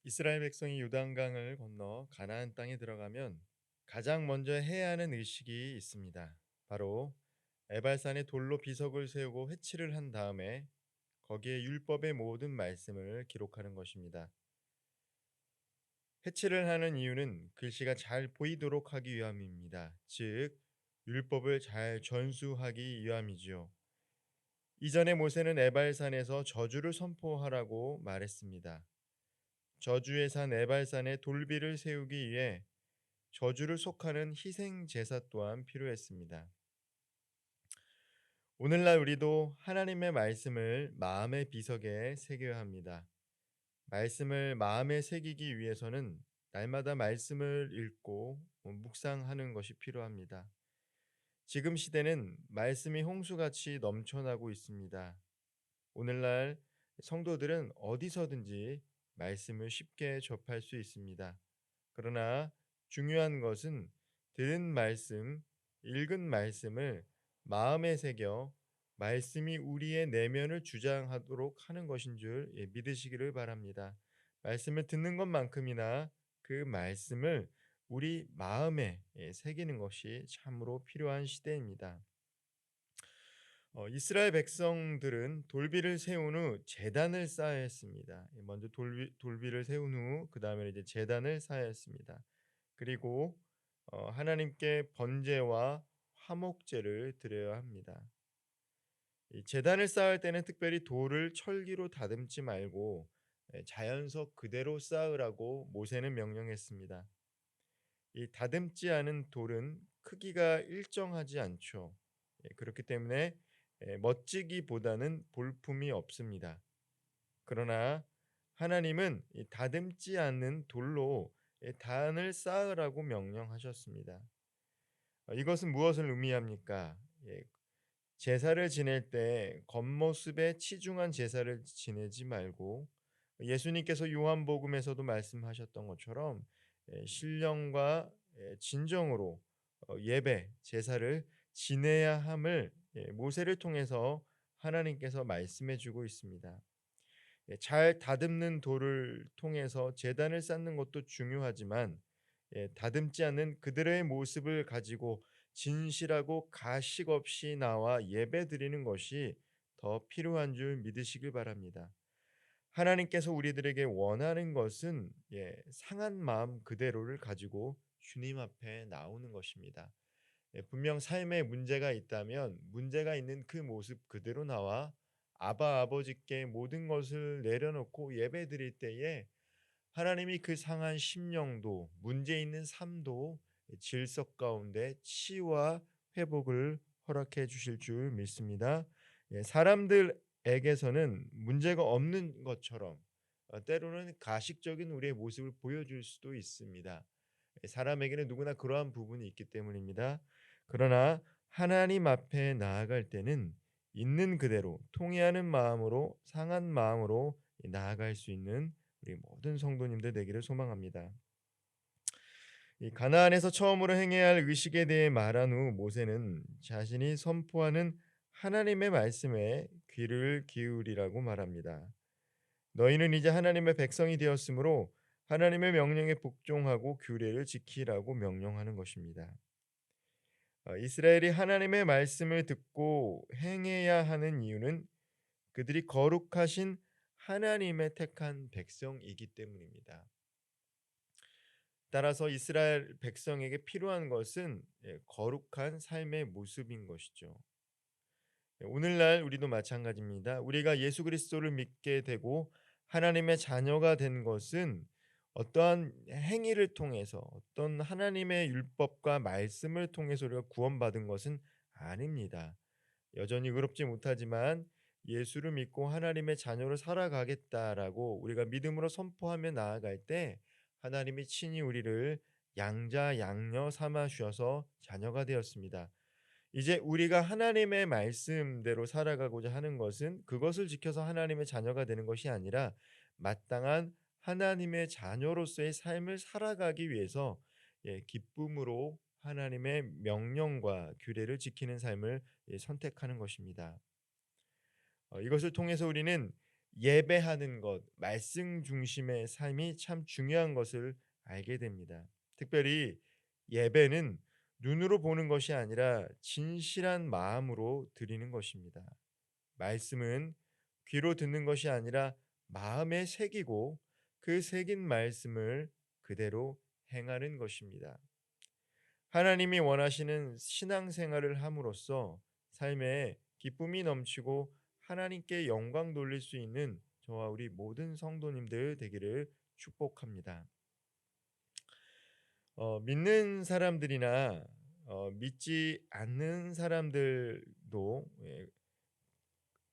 이스라엘 백성이 요단강을 건너 가나안 땅에 들어가면 가장 먼저 해야 하는 의식이 있습니다. 바로 에발산에 돌로 비석을 세우고 회치를 한 다음에 거기에 율법의 모든 말씀을 기록하는 것입니다. 회치를 하는 이유는 글씨가 잘 보이도록 하기 위함입니다. 즉 율법을 잘 전수하기 위함이지요. 이전에 모세는 에발산에서 저주를 선포하라고 말했습니다. 저주의 산 에발산에 돌비를 세우기 위해 저주를 속하는 희생 제사 또한 필요했습니다. 오늘날 우리도 하나님의 말씀을 마음의 비석에 새겨야 합니다. 말씀을 마음에 새기기 위해서는 날마다 말씀을 읽고 묵상하는 것이 필요합니다. 지금 시대는 말씀이 홍수같이 넘쳐나고 있습니다. 오늘날 성도들은 어디서든지 말씀을 쉽게 접할 수 있습니다. 그러나 중요한 것은 들은 말씀, 읽은 말씀을 마음에 새겨 말씀이 우리의 내면을 주장하도록 하는 것인 줄 믿으시기를 바랍니다. 말씀을 듣는 것만큼이나 그 말씀을 우리 마음에 새기는 것이 참으로 필요한 시대입니다. 이스라엘 백성들은 돌비를 세운 후 제단을 쌓아야 했습니다. 먼저 돌비를 세운 후 그 다음에 이제 제단을 쌓아야 했습니다. 그리고 하나님께 번제와 화목제를 드려야 합니다. 이 제단을 쌓을 때는 특별히 돌을 철기로 다듬지 말고 자연석 그대로 쌓으라고 모세는 명령했습니다. 이 다듬지 않은 돌은 크기가 일정하지 않죠. 그렇기 때문에 멋지기보다는 볼품이 없습니다. 그러나 하나님은 이 다듬지 않는 돌로 단을 쌓으라고 명령하셨습니다. 이것은 무엇을 의미합니까? 제사를 지낼 때 겉모습에 치중한 제사를 지내지 말고 예수님께서 요한복음에서도 말씀하셨던 것처럼 신령과 진정으로 예배 제사를 지내야 함을 모세를 통해서 하나님께서 말씀해 주고 있습니다. 잘 다듬는 돌을 통해서 제단을 쌓는 것도 중요하지만 다듬지 않는 그들의 모습을 가지고 진실하고 가식 없이 나와 예배드리는 것이 더 필요한 줄 믿으시길 바랍니다. 하나님께서 우리들에게 원하는 것은 상한 마음 그대로를 가지고 주님 앞에 나오는 것입니다. 분명 삶에 문제가 있다면 문제가 있는 그 모습 그대로 나와 아바 아버지께 모든 것을 내려놓고 예배드릴 때에 하나님이 그 상한 심령도 문제 있는 삶도 질서 가운데 치유와 회복을 허락해 주실 줄 믿습니다. 사람들에게서는 문제가 없는 것처럼 때로는 가식적인 우리의 모습을 보여줄 수도 있습니다. 사람에게는 누구나 그러한 부분이 있기 때문입니다. 그러나 하나님 앞에 나아갈 때는 있는 그대로 통회하는 마음으로 상한 마음으로 나아갈 수 있는 우리 모든 성도님들 되기를 소망합니다. 이 가나안에서 처음으로 행해야 할 의식에 대해 말한 후 모세는 자신이 선포하는 하나님의 말씀에 귀를 기울이라고 말합니다. 너희는 이제 하나님의 백성이 되었으므로 하나님의 명령에 복종하고 규례를 지키라고 명령하는 것입니다. 이스라엘이 하나님의 말씀을 듣고 행해야 하는 이유는 그들이 거룩하신 하나님의 택한 백성이기 때문입니다. 따라서 이스라엘 백성에게 필요한 것은 거룩한 삶의 모습인 것이죠. 오늘날 우리도 마찬가지입니다. 우리가 예수 그리스도를 믿게 되고 하나님의 자녀가 된 것은 어떠한 행위를 통해서 어떤 하나님의 율법과 말씀을 통해서 우리가 구원받은 것은 아닙니다. 여전히 의롭지 못하지만 예수를 믿고 하나님의 자녀로 살아가겠다라고 우리가 믿음으로 선포하며 나아갈 때 하나님이 친히 우리를 양자 양녀 삼아 주셔서 자녀가 되었습니다. 이제 우리가 하나님의 말씀대로 살아가고자 하는 것은 그것을 지켜서 하나님의 자녀가 되는 것이 아니라 마땅한 하나님의 자녀로서의 삶을 살아가기 위해서 기쁨으로 하나님의 명령과 규례를 지키는 삶을 선택하는 것입니다. 이것을 통해서 우리는 예배하는 것, 말씀 중심의 삶이 참 중요한 것을 알게 됩니다. 특별히 예배는 눈으로 보는 것이 아니라 진실한 마음으로 드리는 것입니다. 말씀은 귀로 듣는 것이 아니라 마음에 새기고 그 새긴 말씀을 그대로 행하는 것입니다. 하나님이 원하시는 신앙생활을 함으로써 삶에 기쁨이 넘치고 하나님께 영광 돌릴 수 있는 저와 우리 모든 성도님들 되기를 축복합니다. 믿는 사람들이나 믿지 않는 사람들도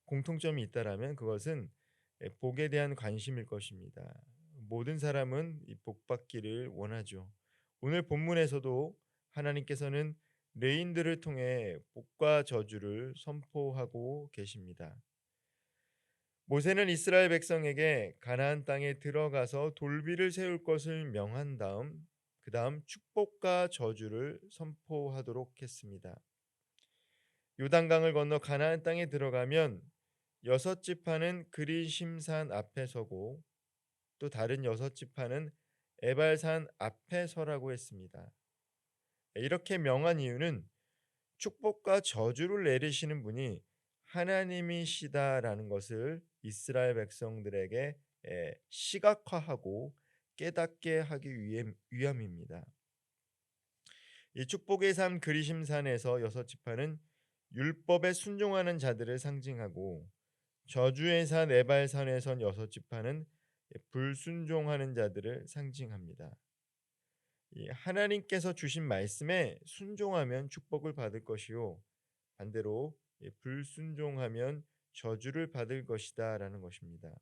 공통점이 있다라면 그것은 복에 대한 관심일 것입니다. 모든 사람은 이 복 받기를 원하죠. 오늘 본문에서도 하나님께서는 레인들을 통해 복과 저주를 선포하고 계십니다. 모세는 이스라엘 백성에게 가나안 땅에 들어가서 돌비를 세울 것을 명한 다음 그다음 축복과 저주를 선포하도록 했습니다. 요단강을 건너 가나안 땅에 들어가면 여섯 지파는 그리심산 앞에 서고 또 다른 여섯 지파는 에발산 앞에 서라고 했습니다. 이렇게 명한 이유는 축복과 저주를 내리시는 분이 하나님이시다라는 것을 이스라엘 백성들에게 시각화하고 깨닫게 하기 위함입니다. 이 축복의 삶 그리심산에서 여섯 지파는 율법에 순종하는 자들을 상징하고 저주의 산 에발산에선 여섯 지파는 불순종하는 자들을 상징합니다. 이 하나님께서 주신 말씀에 순종하면 축복을 받을 것이요 반대로 불순종하면 저주를 받을 것이다라는 것입니다.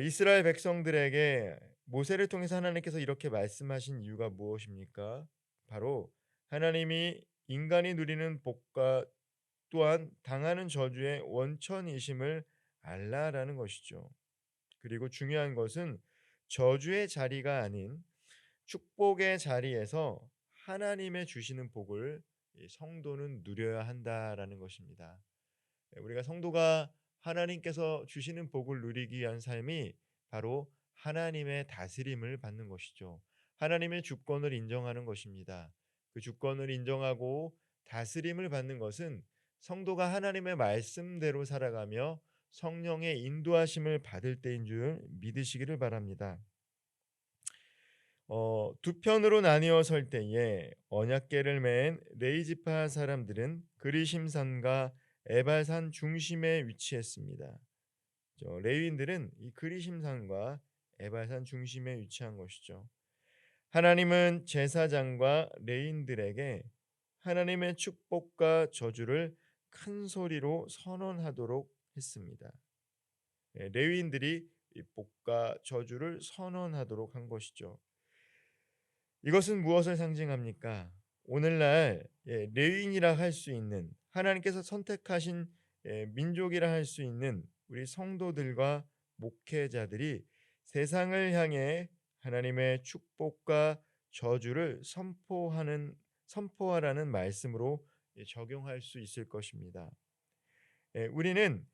이스라엘 백성들에게 모세를 통해서 하나님께서 이렇게 말씀하신 이유가 무엇입니까? 바로 하나님이 인간이 누리는 복과 또한 당하는 저주의 원천이심을 알라라는 것이죠. 그리고 중요한 것은 저주의 자리가 아닌 축복의 자리에서 하나님의 주시는 복을 이 성도는 누려야 한다라는 것입니다. 우리가 성도가 하나님께서 주시는 복을 누리기 위한 삶이 바로 하나님의 다스림을 받는 것이죠. 하나님의 주권을 인정하는 것입니다. 그 주권을 인정하고 다스림을 받는 것은 성도가 하나님의 말씀대로 살아가며 성령의 인도하심을 받을 때인 줄 믿으시기를 바랍니다. 두 편으로 나뉘어 설 때에 언약궤를 맨 레이지파 사람들은 그리심산과 에발산 중심에 위치했습니다. 레위인들은 이 그리심산과 에발산 중심에 위치한 것이죠. 하나님은 제사장과 레위인들에게 하나님의 축복과 저주를 큰 소리로 선언하도록 했습니다. 레위인들이 이 복과 저주를 선언하도록 한 것이죠. 이것은 무엇을 상징합니까? 오늘날 레위인이라 할 수 있는 하나님께서 선택하신 민족이라 할 수 있는 우리 성도들과 목회자들이 세상을 향해 하나님의 축복과 저주를 선포하라는 말씀으로 적용할 수 있을 것입니다. 우리는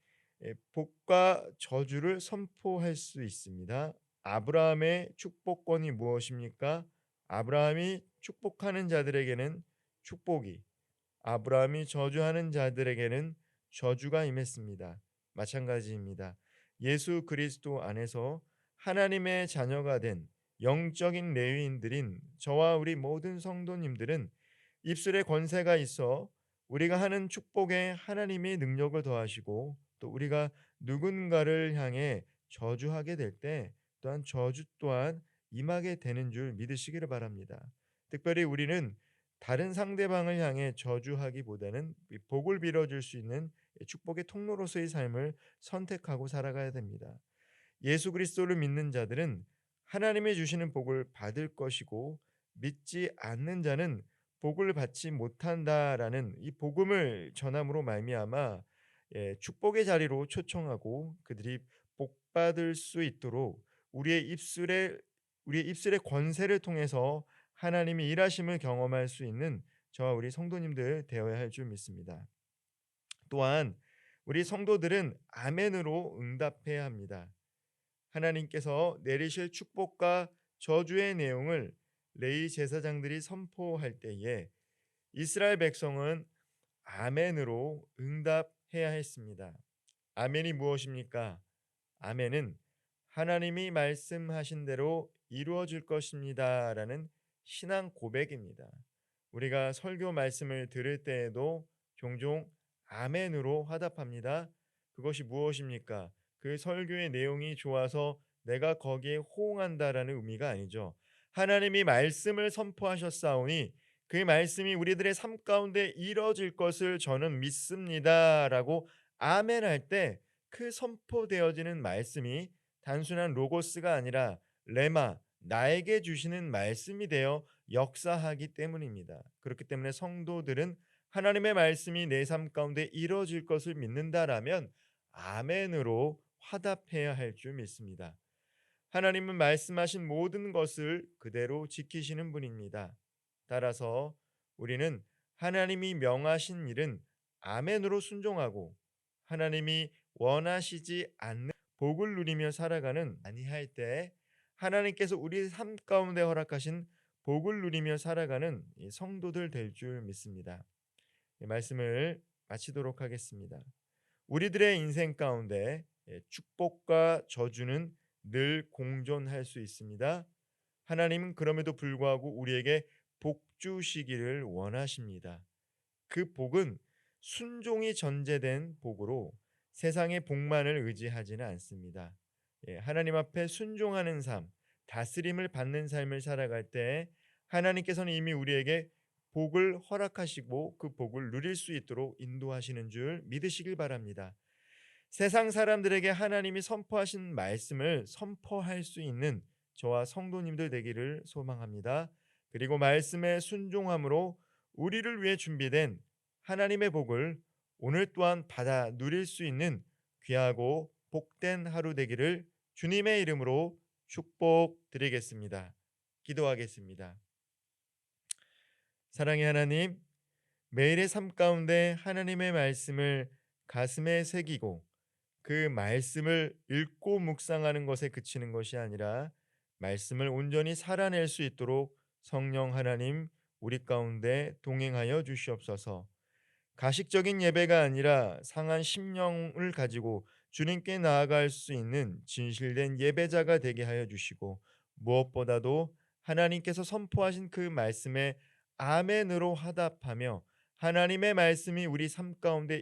복과 저주를 선포할 수 있습니다. 아브라함의 축복권이 무엇입니까? 아브라함이 축복하는 자들에게는 축복이, 아브라함이 저주하는 자들에게는 저주가 임했습니다. 마찬가지입니다. 예수 그리스도 안에서 하나님의 자녀가 된 영적인 레위인들인 저와 우리 모든 성도님들은 입술에 권세가 있어 우리가 하는 축복에 하나님의 능력을 더하시고 또 우리가 누군가를 향해 저주하게 될 때 또한 저주 또한 임하게 되는 줄 믿으시기를 바랍니다. 특별히 우리는 다른 상대방을 향해 저주하기보다는 복을 빌어줄 수 있는 축복의 통로로서의 삶을 선택하고 살아가야 됩니다. 예수 그리스도를 믿는 자들은 하나님이 주시는 복을 받을 것이고 믿지 않는 자는 복을 받지 못한다라는 이 복음을 전함으로 말미암아 축복의 자리로 초청하고 그들이 복 받을 수 있도록 우리의 입술의 권세를 통해서 하나님이 일하심을 경험할 수 있는 저와 우리 성도님들 되어야 할 줄 믿습니다. 또한 우리 성도들은 아멘으로 응답해야 합니다. 하나님께서 내리실 축복과 저주의 내용을 레위 제사장들이 선포할 때에 이스라엘 백성은 아멘으로 응답해야 했습니다. 아멘이 무엇입니까? 아멘은 하나님이 말씀하신 대로 이루어질 것입니다라는 신앙 고백입니다. 우리가 설교 말씀을 들을 때에도 종종 아멘으로 화답합니다. 그것이 무엇입니까? 그 설교의 내용이 좋아서 내가 거기에 호응한다라는 의미가 아니죠. 하나님이 말씀을 선포하셨사오니 그 말씀이 우리들의 삶 가운데 이뤄질 것을 저는 믿습니다라고 아멘할 때 그 선포되어지는 말씀이 단순한 로고스가 아니라 레마, 나에게 주시는 말씀이 되어 역사하기 때문입니다. 그렇기 때문에 성도들은 하나님의 말씀이 내 삶 가운데 이루어질 것을 믿는다라면 아멘으로 화답해야 할 줄 믿습니다. 하나님은 말씀하신 모든 것을 그대로 지키시는 분입니다. 따라서 우리는 하나님이 명하신 일은 아멘으로 순종하고 하나님이 원하시지 않는 복을 누리며 살아가는 아니할 때 하나님께서 우리 삶 가운데 허락하신 복을 누리며 살아가는 이 성도들 될 줄 믿습니다. 이 말씀을 마치도록 하겠습니다. 우리들의 인생 가운데 축복과 저주는 늘 공존할 수 있습니다. 하나님은 그럼에도 불구하고 우리에게 복 주시기를 원하십니다. 그 복은 순종이 전제된 복으로 세상의 복만을 의지하지는 않습니다. 하나님 앞에 순종하는 삶, 다스림을 받는 삶을 살아갈 때 하나님께서는 이미 우리에게 복을 허락하시고 그 복을 누릴 수 있도록 인도하시는 줄 믿으시길 바랍니다. 세상 사람들에게 하나님이 선포하신 말씀을 선포할 수 있는 저와 성도님들 되기를 소망합니다. 그리고 말씀에 순종함으로 우리를 위해 준비된 하나님의 복을 오늘 또한 받아 누릴 수 있는 귀하고 복된 하루 되기를 주님의 이름으로 축복드리겠습니다. 기도하겠습니다. 사랑의 하나님, 매일의 삶 가운데 하나님의 말씀을 가슴에 새기고 그 말씀을 읽고 묵상하는 것에 그치는 것이 아니라 말씀을 온전히 살아낼 수 있도록 성령 하나님 우리 가운데 동행하여 주시옵소서. 가식적인 예배가 아니라 상한 심령을 가지고 주님께 나아갈 수 있는 진실된 예배자가 되게 하여 주시고 무엇보다도 하나님께서 선포하신 그 말씀에 아멘으로 화답하며 하나님의 말씀이 우리 삶 가운데